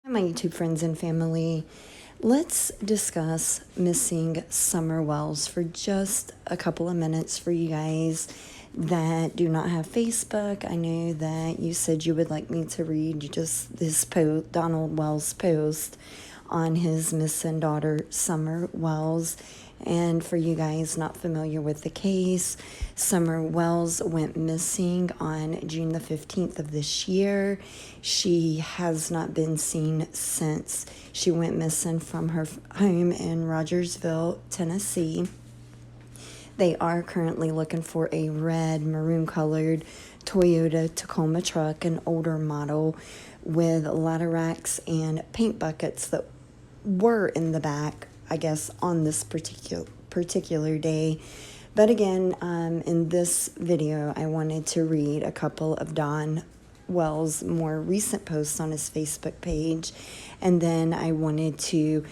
My YouTube friends and family, let's discuss missing Summer Wells for just a couple of minutes for you guys that do not have Facebook. I know that you said you would like me to read just this Donald Wells post on his missing daughter, Summer Wells. And for you guys not familiar with the case, Summer Wells went missing on June the 15th of this year. She has not been seen since. She went missing from her home in Rogersville, Tennessee. They are currently looking for a red, maroon-colored Toyota Tacoma truck, an older model, with ladder racks and paint buckets that were in the back, I guess, on this particular day. But again, in this video, I wanted to read a couple of Don Wells' more recent posts on his Facebook page, and then I wanted to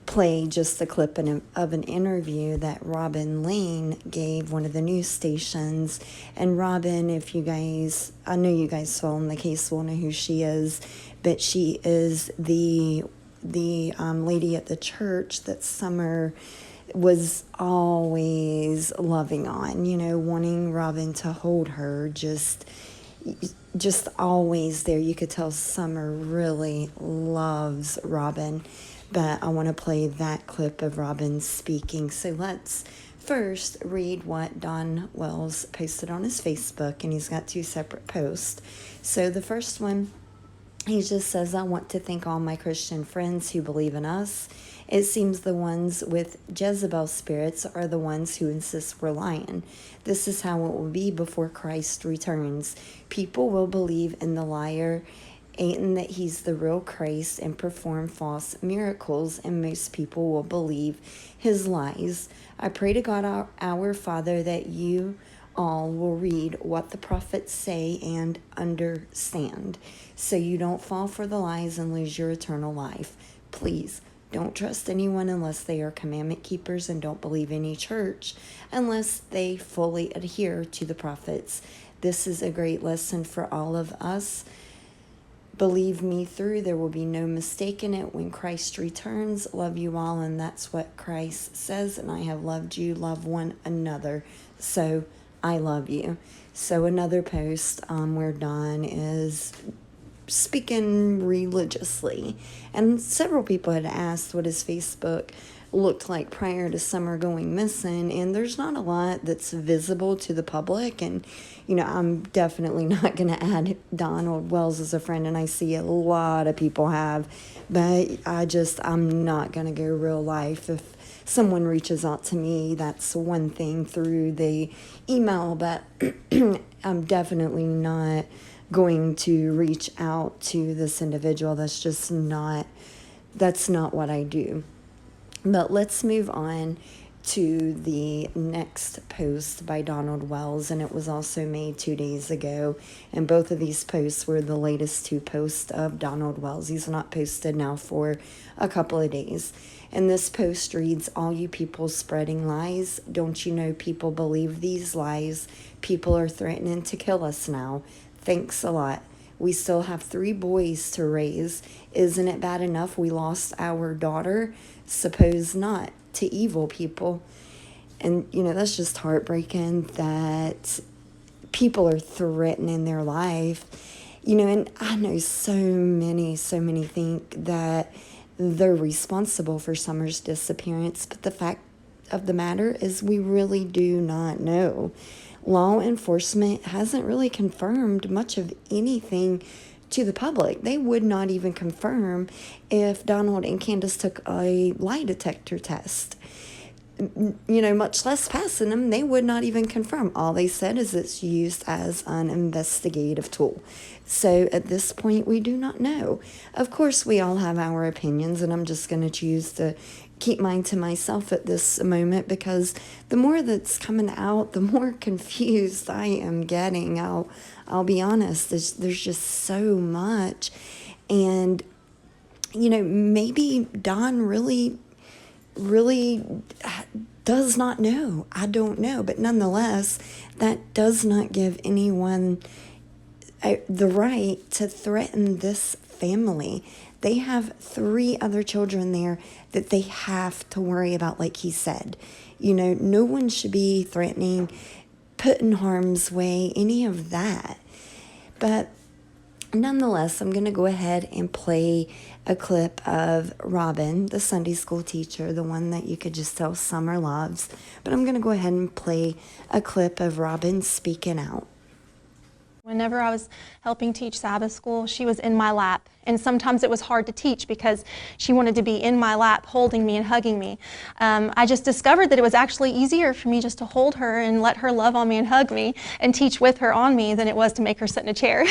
play just a clip of an interview that Robin Lane gave one of the news stations. And Robin, if you guys, I know you guys following the case will know who she is, but she is the lady at the church that Summer was always loving on, wanting Robin to hold her, just always there. You could tell Summer really loves Robin. But I want to play that clip of Robin speaking. So let's first read what Don Wells posted on his Facebook, and he's got two separate posts. So the first one, he just says, "I want to thank all my Christian friends who believe in us. It seems the ones with Jezebel spirits are the ones who insist we're lying. This is how it will be before Christ returns. People will believe in the liar and that he's the real Christ and perform false miracles, and most people will believe his lies. I pray to God our Father that you all will read what the prophets say and understand, so you don't fall for the lies and lose your eternal life. Please don't trust anyone unless they are commandment keepers, and don't believe any church unless they fully adhere to the prophets. This is a great lesson for all of us. Believe me through, there will be no mistake in it when Christ returns. Love you all, and that's what Christ says, and I have loved you. Love one another. So I love you." So another post where Don is speaking religiously, and several people had asked what his Facebook looked like prior to Summer going missing, and there's not a lot that's visible to the public. And I'm definitely not going to add Donald Wells as a friend, and I see a lot of people have, but I'm not going to go real life. If someone reaches out to me, that's one thing through the email, but I'm definitely not going to reach out to this individual. That's not what I do. But let's move on to the next post by Donald Wells, and it was also made 2 days ago. And both of these posts were the latest two posts of Donald Wells. He's not posted now for a couple of days. And this post reads, "All you people spreading lies, don't you know people believe these lies? People are threatening to kill us now. Thanks a lot. We still have 3 boys to raise. Isn't it bad enough we lost our daughter? Suppose not, to evil people." And, that's just heartbreaking that people are threatening their life. And I know so many think that they're responsible for Summer's disappearance, but the fact of the matter is we really do not know. Law enforcement hasn't really confirmed much of anything to the public. They would not even confirm if Donald and Candace took a lie detector test. Much less passing them, they would not even confirm. All they said is it's used as an investigative tool. So at this point, we do not know. Of course, we all have our opinions, and I'm just going to choose to keep mine to myself at this moment, because the more that's coming out, the more confused I am getting. I'll be honest, there's just so much. And, maybe Don really does not know. I don't know. But nonetheless, that does not give anyone the right to threaten this family. They have 3 other children there that they have to worry about, like he said. You know, no one should be threatening, put in harm's way, any of that. But nonetheless, I'm going to go ahead and play a clip of Robin, the Sunday school teacher, the one that you could just tell Summer loves. But I'm going to go ahead and play a clip of Robin speaking out. Whenever I was helping teach Sabbath school, she was in my lap. And sometimes it was hard to teach because she wanted to be in my lap, holding me and hugging me. I just discovered that it was actually easier for me just to hold her and let her love on me and hug me and teach with her on me than it was to make her sit in a chair.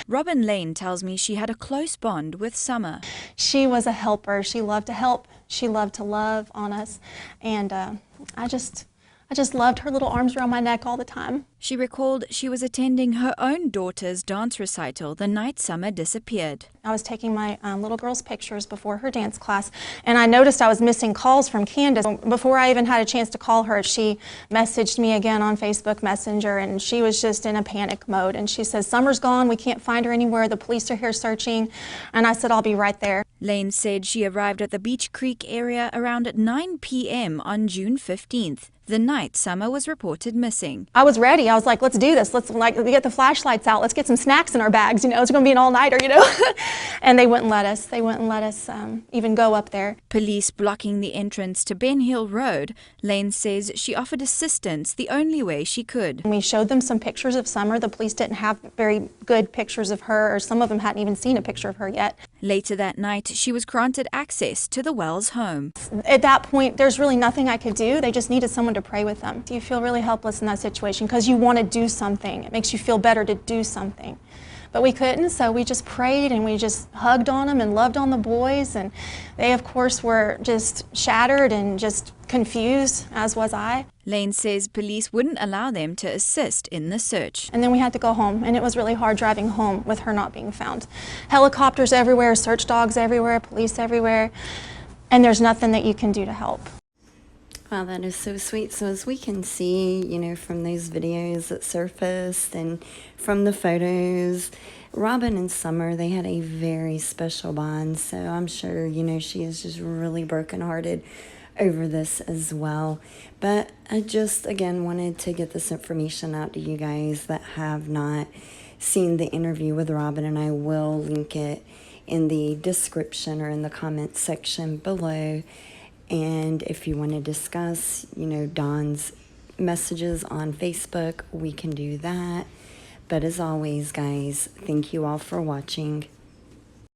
Robin Lane tells me she had a close bond with Summer. She was a helper. She loved to help. She loved to love on us. And I just loved her little arms around my neck all the time. She recalled she was attending her own daughter's dance recital the night Summer disappeared. I was taking my little girl's pictures before her dance class, and I noticed I was missing calls from Candace. Before I even had a chance to call her, she messaged me again on Facebook Messenger, and she was just in a panic mode. And she says, "Summer's gone, we can't find her anywhere, the police are here searching." And I said, "I'll be right there." Lane said she arrived at the Beach Creek area around 9 p.m. on June 15th, the night Summer was reported missing. I was ready. I was like, let's do this. Let's get the flashlights out. Let's get some snacks in our bags. You know, it's going to be an all-nighter, you know. And they wouldn't let us. They wouldn't let us even go up there. Police blocking the entrance to Ben Hill Road, Lane says she offered assistance the only way she could. We showed them some pictures of Summer. The police didn't have very good pictures of her, or some of them hadn't even seen a picture of her yet. Later that night, she was granted access to the Wells home. At that point, there's really nothing I could do. They just needed someone to pray with them. You feel really helpless in that situation because you want to do something. It makes you feel better to do something. But we couldn't, so we just prayed and we just hugged on them and loved on the boys. And they, of course, were just shattered and just confused, as was I. Lane says police wouldn't allow them to assist in the search. And then we had to go home, and it was really hard driving home with her not being found. Helicopters everywhere, search dogs everywhere, police everywhere, and there's nothing that you can do to help. Wow, that is so sweet. So as we can see, you know, from those videos that surfaced and from the photos, Robin and Summer, they had a very special bond. So I'm sure, you know, she is just really brokenhearted over this as well. But I just, again, wanted to get this information out to you guys that have not seen the interview with Robin, and I will link it in the description or in the comment section below. And if you want to discuss, you know, Dawn's messages on Facebook, we can do that. But as always, guys, thank you all for watching.